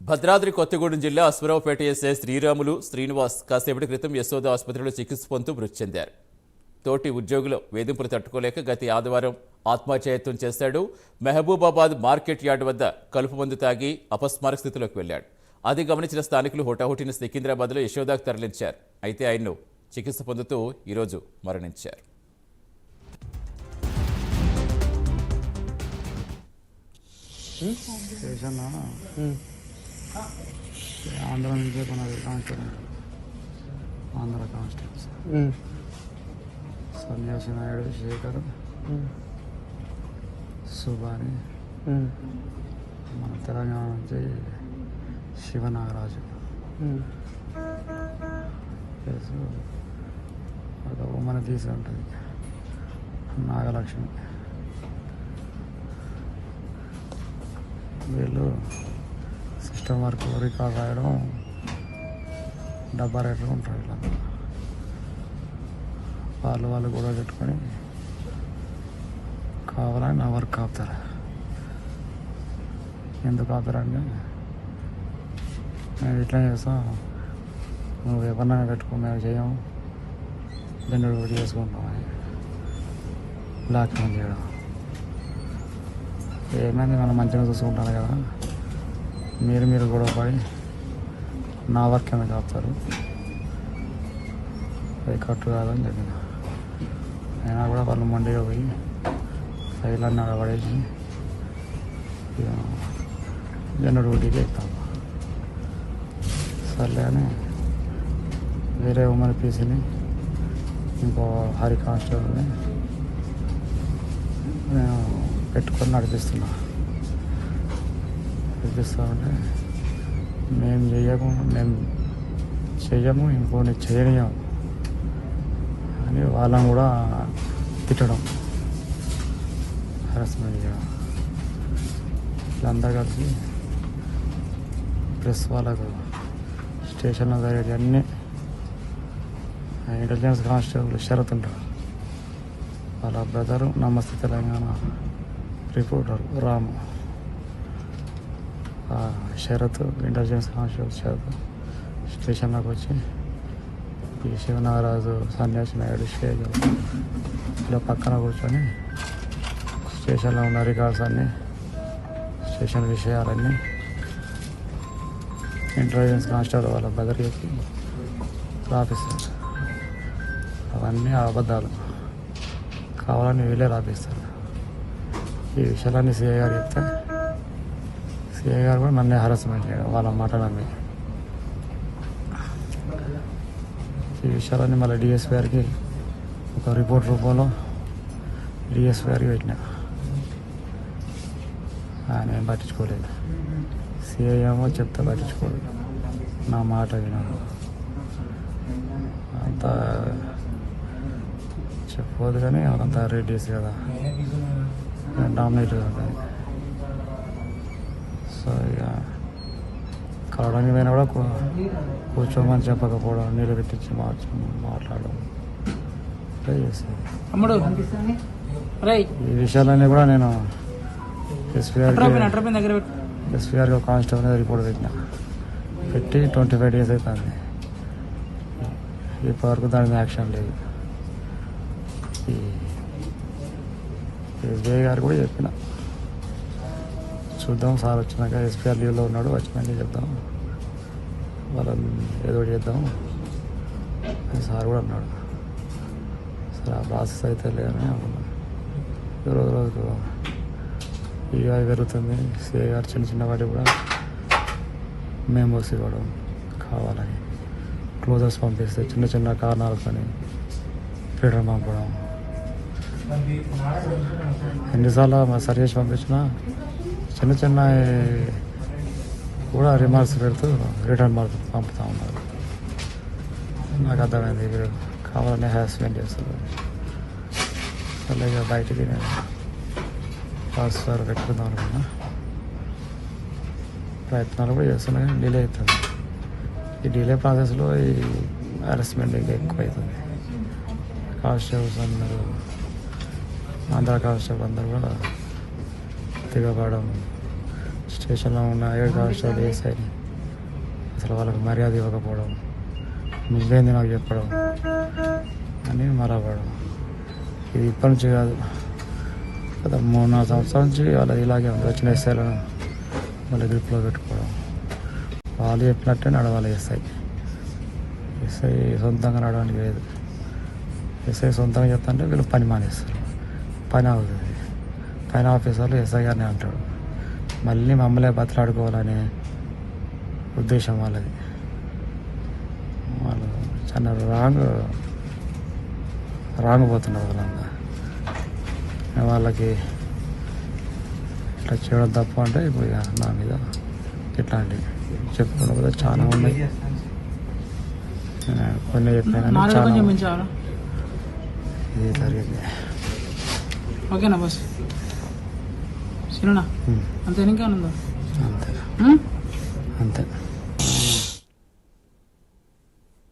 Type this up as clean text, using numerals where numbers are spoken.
భద్రాద్రి కొత్తగూడెం జిల్లా అశ్వరావుపేట ఎస్ఐ శ్రీరాములు శ్రీనివాస్ కాసేపటి క్రితం యశోద ఆసుపత్రిలో చికిత్స పొందుతూ మృతి చెందారు. తోటి ఉద్యోగులు వేధింపులు తట్టుకోలేక గత ఆదివారం ఆత్మహత్యాయత్నం చేశాడు. మహబూబాబాద్ మార్కెట్ యార్డ్ వద్ద కలుపు మందు తాగి అపస్మారక స్థితిలోకి వెళ్లాడు. అది గమనించిన స్థానికులు హుటాహుటిని సికింద్రాబాద్లో యశోదాకు తరలించారు. అయితే ఆయన్ను చికిత్స పొందుతూ ఈరోజు మరణించారు. ఆంధ్ర నుంచి ఆంధ్ర కాన్స్టిట్యూన్సీ సన్యాసి నాయుడు, శేఖర్, సుబాని, మన తెలంగాణ నుంచి శివనాగరాజు, ఒక ఉమ్మని తీసి ఉంటుంది నాగలక్ష్మి. వీళ్ళు సిస్టమ్ వర్క్ రికార్డ్ రాయడం, డబ్బా రేట్లు ఉంటారు. ఇలా వాళ్ళు కూడా పెట్టుకొని కావాలని నా వర్క్ ఆపుతారు. ఎందుకు ఆపుతారంటే మేము ఇట్లా చేస్తాం, నువ్వు ఎవరినైనా పెట్టుకో, మేము చేయము, దీన్ని ఒకటి చేసుకుంటామని బ్లాక్ మెయిల్ చేయడం. ఏమైంది, మనం మంచిగా చూసుకుంటాను కదా, మీరు గొడవ పడి నా వర్క్ ఎందుకు ఆపుతారు, అది కట్టు కాదని చెప్పిన. అయినా కూడా వాళ్ళు మండిగా పోయి ఫైలన్నీ పడేసి జెండర్ డ్యూటీకి ఎక్కుతాం. సర్లే అని వేరే ఉమ్మడి పీసీని, ఇంకో హరి కానిస్టేబుల్ని నేను పెట్టుకొని నడిపిస్తామంటే మేము చెయ్యము, ఇంకోని చేయనియము అని వాళ్ళని కూడా తిట్టడం, హెరాస్మెంట్ చేయడం. వీళ్ళందరూ కలిసి ప్రెస్ వాళ్ళకు స్టేషన్లో జరిగేది అన్నీ ఇంటెలిజెన్స్ కానిస్టేబుల్ షరత్ ఉంటారు. వాళ్ళ బ్రదరు నమస్తే తెలంగాణ రిపోర్టర్ రాము, షరత్ ఇంటెలిజెన్స్ కానిస్టేబుల్ షరత్ స్టేషన్లోకి వచ్చి ఈ శివనాగరాజు, సన్యాసి నాయుడు, శేఖర్ ఇలా పక్కన కూర్చొని స్టేషన్లో ఉన్న రికార్డ్స్ అన్నీ, స్టేషన్ విషయాలన్నీ ఇంటెలిజెన్స్ కానిస్టేబుల్ వాళ్ళ బ్రదర్ చెప్పి రాపిస్తారు. అవన్నీ అబద్ధాలు, కావాలని వీళ్ళే రాపిస్తారు. ఈ విషయాలన్నీ సిఐ గారు చెప్తే సిఐ గారు కూడా నన్నే హరాస్మెంట్ చేయడం, వాళ్ళ మాట నమ్మి. ఈ విషయాలన్నీ మళ్ళీ డిఎస్పీ గారికి ఒక రిపోర్ట్ రూపంలో డిఎస్పీ గారికి పెట్టిన. ఆయన ఏం పట్టించుకోలేదు. సిఐ ఏమో చెప్తే పట్టించుకోలేదు, నా మాట వినదు. అంతా చెప్పవద్దు కానీ అంతా రెడ్డీస్ కదా, డామినేట్ ఉంటుంది. సో ఇక కావడానికి పోయినా కూడా కూర్చోమని చెప్పకపోవడం, నీళ్ళు పెట్టించి మాట్లాడడం చేస్తాను. ఈ విషయాలన్నీ కూడా నేను ఎస్పీ గారికి కానిస్టేబుల్ మీద రిపోర్ట్ పెట్టి 25 days అవుతుంది. ఇప్పటివరకు దాని మీద యాక్షన్ లేదు. ఎస్బీఐ గారు కూడా చెప్పిన, చూద్దాం సార్ వచ్చినాక, ఎస్పీఆర్ లీవ్లో ఉన్నాడు, వచ్చినాక చెప్దాం, వాళ్ళని ఏదో చేద్దాం అని సార్ కూడా అన్నాడు. సరే ఆ ప్రాసెస్ అయితే లేదని అనుకున్నాం. రోజుకు ఈఐ పెరుగుతుంది. సిఐ గారు చిన్న వాటి కూడా మెంబర్స్ ఇవ్వడం, కావాలని క్లోజర్స్ పంపిస్తే చిన్న కారణాలతో ఫ్రీడమ్ పంపడం. ఎన్నిసార్లు సరి చేసి పంపించినా చిన్న కూడా రిమార్క్స్ పెడుతూ రిటర్న్ మార్క్స్ పంపుతూ ఉన్నారు. నాకు అర్థమైంది, వీరు కావాలనే హ్యాస్మెంట్ చేస్తున్నారు. అలాగే బయటికి నేను ట్రాన్స్ఫర్ పెట్టుకుందాం అనుకున్నా, ప్రయత్నాలు కూడా చేస్తున్నా, కానీ డిలే అవుతుంది. ఈ డిలే ప్రాసెస్లో ఈ హెరాస్మెంట్ ఇంకా ఎక్కువ అవుతుంది. కానిస్టేబుల్స్ అందరూ, ఆంధ్ర కానిస్టేబుల్ అందరూ కూడా తిరగబడడం, స్టేషన్లో ఉన్న 7 కానిస్టేబుల్ ఎస్ఐ అసలు వాళ్ళకి మర్యాద ఇవ్వకపోవడం, నువ్వేంది నాకు చెప్పడం అని మరవడం. ఇది ఇప్పటి నుంచి కాదు, గత 3-4 సంవత్సరాల నుంచి వాళ్ళది ఇలాగే ఉంది. వచ్చిన ఎస్ఐలను వాళ్ళ గ్రిప్లో పెట్టుకోవడం, వాళ్ళు చెప్పినట్టే నడవాలి. ఎస్ఐ సొంతంగా నడవడానికి లేదు. ఎస్ఐ సొంతంగా చెప్తుంటే వీళ్ళు పని మానేస్తారు, పని అవుతుంది. పైన ఆఫీసర్లు ఎస్ఐ గారిని అంటాడు. మళ్ళీ మమ్మల్ని బతలాడుకోవాలనే ఉద్దేశం వాళ్ళది. వాళ్ళు చాలా రాంగ్ పోతున్నారు వాళ్ళంతా. వాళ్ళకి ఇట్లా చేయడం తప్పు అంటే ఇప్పుడు ఇక నా మీద ఇట్లాంటివి చెప్పుకున్న చాలా ఉన్నాయి. కొన్ని చెప్పినా చాలా ఇది జరిగింది. ఓకేనా బస్ సినిమా అంతే, ఇంకా ఉందా? అంతే.